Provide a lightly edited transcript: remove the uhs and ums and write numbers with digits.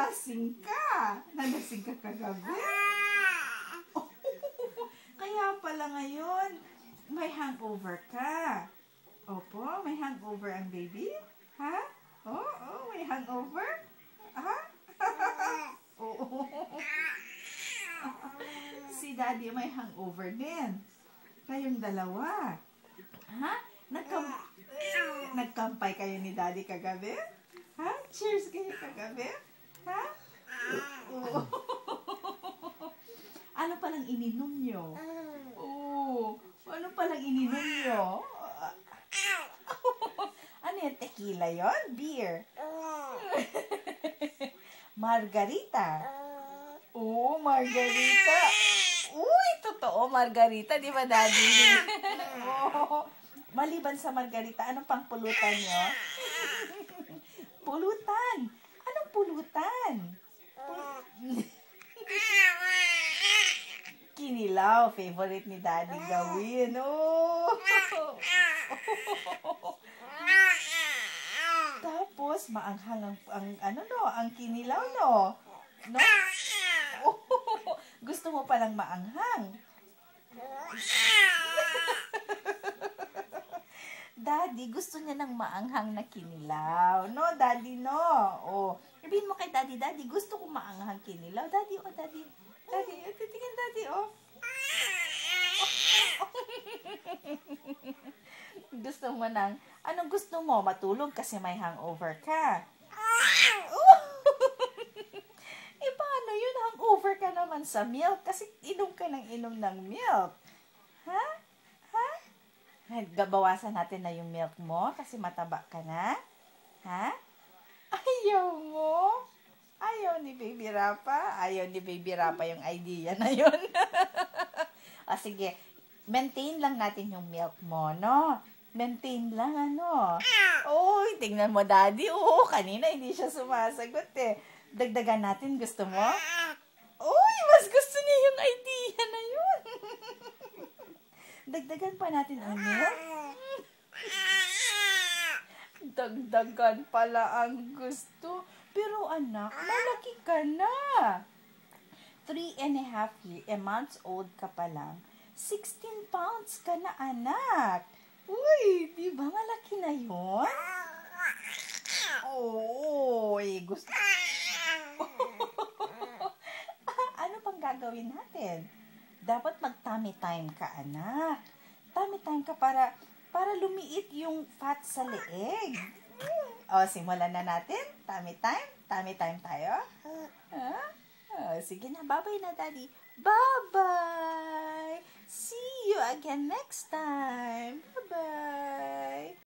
nalasing ka. Nalasing ka kagabi? Oh, kaya pala ngayon, may hangover ka. Opo, may hangover ang baby? Ha? Oo, may hangover? Ha? Oo. Si daddy may hangover din. Kayong dalawa. Ha? Nagkampay kayo ni daddy kagabi? Ha? Cheers kayo kagabi? Ha? Oo. Ano palang ininom nyo? Oo. Ano palang ininom nyo? Ano yan? Tequila yon? Beer? Margarita? Oo, margarita. Uy, totoo, margarita. Di ba, daddy? Oo. Maliban sa margarita, anong pang pulutan nyo? Pulutan. Anong pulutan? Kinilaw. Favorite ni daddy gawin. Oh. Tapos, maanghang ang kinilaw, no? No? Oh. Gusto mo palang maanghang? Daddy, gusto niya ng maanghang na kinilaw. No, daddy, no. Oh, sabihin mo kay daddy, daddy, gusto ko maanghang kinilaw. Daddy, oh, daddy. Daddy, titingin daddy, oh. Gusto mo anong gusto mo? Matulog kasi may hangover ka. Eh, paano yun? Hangover ka naman sa milk kasi inom ka ng milk. Ha? Bawasan natin na yung milk mo kasi mataba ka na. Ha? Ayaw mo? Ayaw ni Baby Rapa? Ayaw ni Baby Rapa yung idea na yun. O sige, maintain lang natin yung milk mo, no? Maintain lang, ano? Uy, tingnan mo, daddy. Oo, kanina hindi siya sumasagot eh. Dagdagan natin, gusto mo? Uy, mas gusto niya yung idea na yun. Dagdagan pa natin ang milk? Dagdagan pala ang gusto. Pero anak, malaki ka na. 3.5 months old ka pa lang. 16 pounds ka na, anak. Uy, di ba malaki na yun? Oo, gusto. Ano pang gagawin natin? Dapat mag-tummy time ka, anak. Tummy time ka para lumiit yung fat sa leeg. O, simulan na natin. Tummy time? Tummy time tayo? Sige na, bye-bye na, daddy. Bye-bye! See you again next time. Bye-bye!